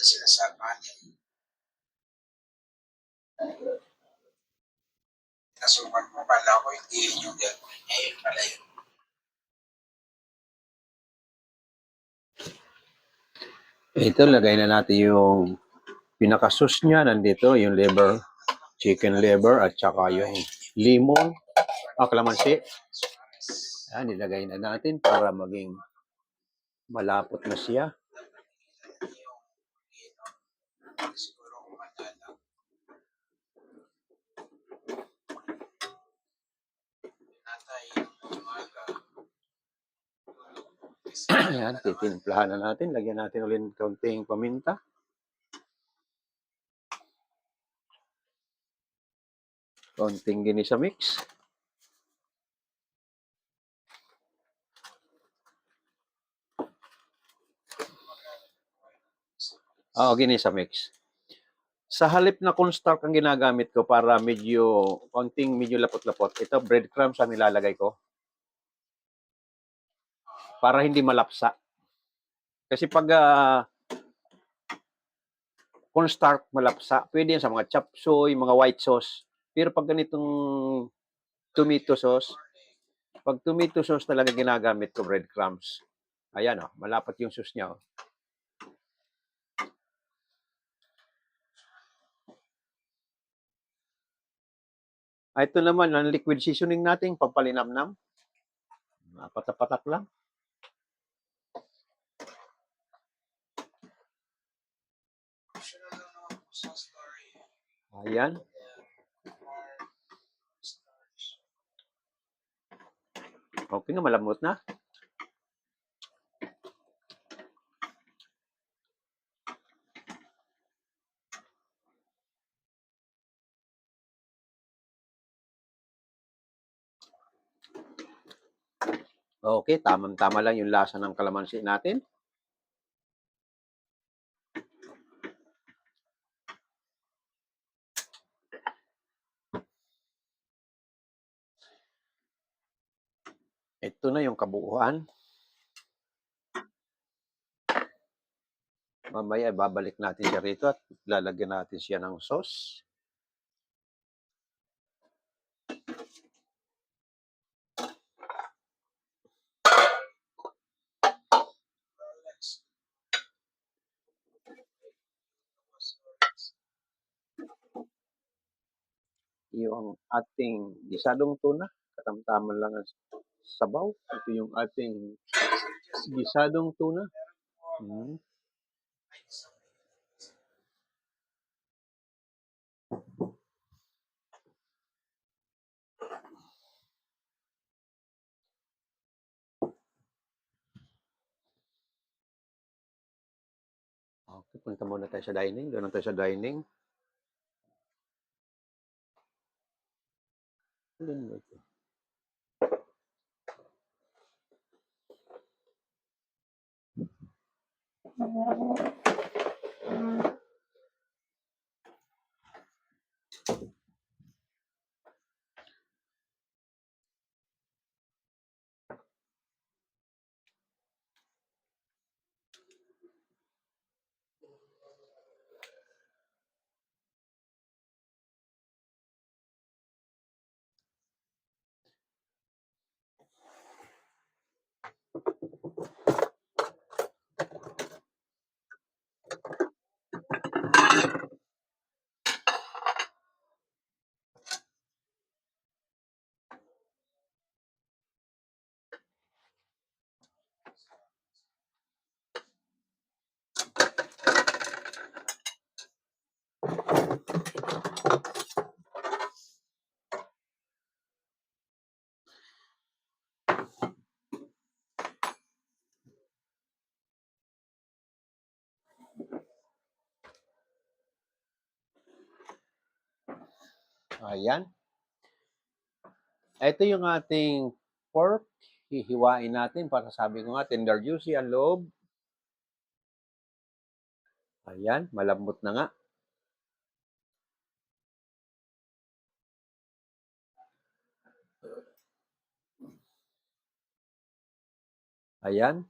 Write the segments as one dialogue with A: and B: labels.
A: sinasabi natin. Nasukan mo pala ko, hindi yun yung gagawin niya, yun pala yun.
B: Ito, lagay na natin yung pinaka-sauce niya. Nandito, yung liver, chicken liver, at saka yung limon, kalamansi. Yan, nilagay na natin para maging malapot na siya.
A: Siguro kumanda lang. Natay yung umaga.
B: Ayan, titimplahan na natin. Lagyan natin ulit kaunting paminta. Kaunting ginisa mix. Ginisa mix. Sa halip na cornstarch ang ginagamit ko para medyo lapot-lapot. Ito, breadcrumbs ang nilalagay ko. Para hindi malapsa. Kasi pag cornstarch malapsa, pwede yan sa mga chop suey, mga white sauce. Pero pag ganitong tomato sauce, pag tomato sauce talaga ginagamit ko, breadcrumbs. Ayan, malapot yung sauce niya. Ito naman, ang liquid seasoning natin, pampalinamnam. Patak-patak lang. Ayan. Okay na, malambot na. Okay, tamang-tama lang yung lasa ng kalamansi natin. Ito na yung kabuuan. Mamaya babalik natin siya rito at lalagyan natin siya ng sauce. Yung ating gisadong tuna, katamtaman lang ang sabaw. Ito yung ating gisadong tuna. Okay, punta muna tayo sa dining. Doon tayo sa dining. Ayan. Ito yung ating pork. Hihiwain natin para sabi ko nga, tender juicy ang loob. Ayan, malambot na nga. Ayan.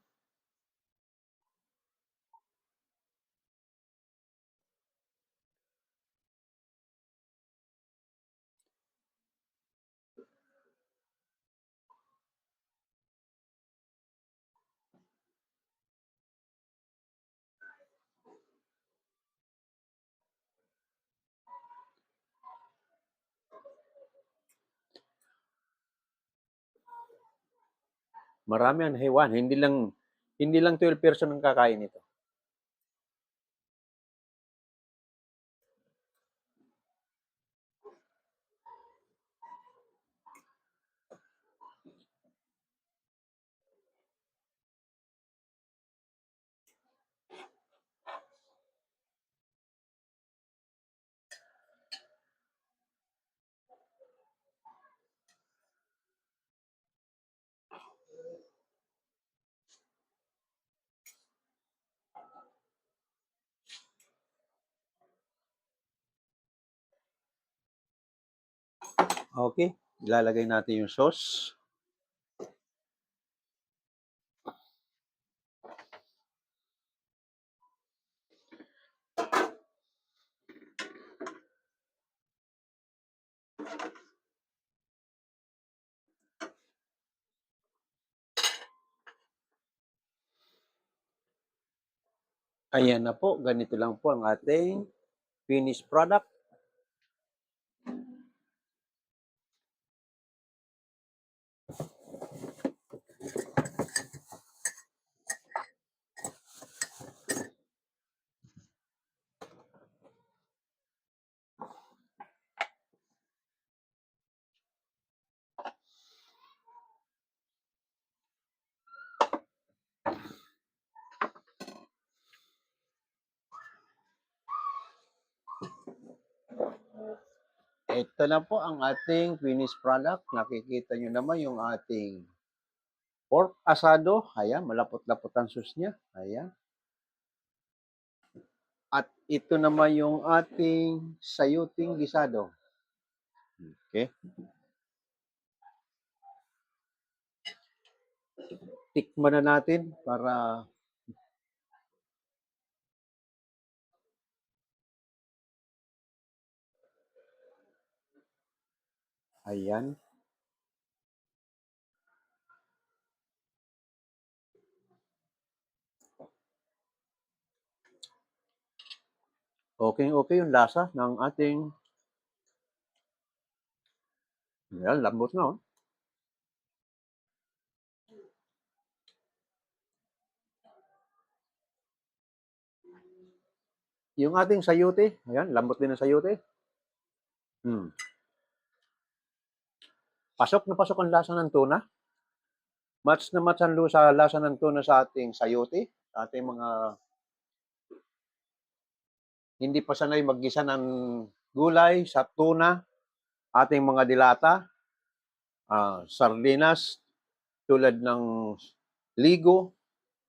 B: Marami ang hewan, hindi lang 12 person ang kakain nito. Okay, ilalagay natin yung sauce. Ayan na po, ganito lang po ang ating finished product. Ito na po ang ating finished product. Nakikita nyo naman yung ating pork asado. Ayan, malapot-lapot ang sauce niya. Ayan. At ito naman yung ating sayuting gisado. Okay. Tikman na natin para ayan. Okay yung lasa ng ating ayan, lambot na oh. Yung ating sayote, ayan, lambot din ng sayote. Pasok na pasok ang lasa ng tuna. Match na match ang lasa ng tuna sa ating sayote, sa ating mga hindi pa sanay maggisa ng gulay sa tuna, ating mga dilata, sardinas, tulad ng ligo,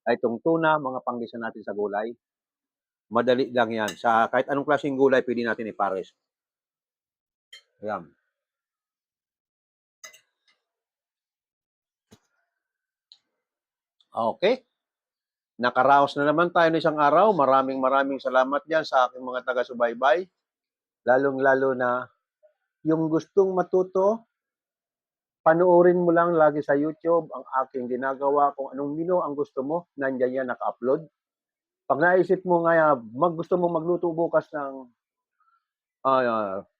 B: itong tuna, mga panggisa natin sa gulay. Madali lang yan. Sa kahit anong klaseng gulay, pwede natin ipares. Ayan. Okay. Nakaraos na naman tayo ng isang araw. Maraming salamat dyan sa aking mga taga-subaybay. Lalong-lalo na yung gustong matuto, panoorin mo lang lagi sa YouTube ang aking ginagawa. Kung anong menu ang gusto mo, nandiyan yan naka-upload. Pag naisip mo nga, gusto mo magluto bukas ng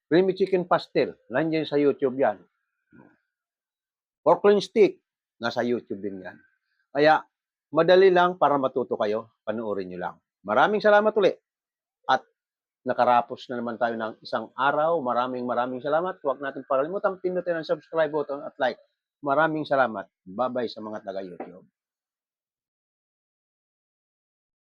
B: creamy chicken pastel, nandiyan sa YouTube yan. Pork stick, nasa YouTube din yan. Kaya, madali lang para matuto kayo, panoorin nyo lang. Maraming salamat ulit. At nakarapos na naman tayo ng isang araw. Maraming salamat. Huwag natin pakalimutan pindutin ang subscribe button at like. Maraming salamat. Bye-bye sa mga taga-YouTube.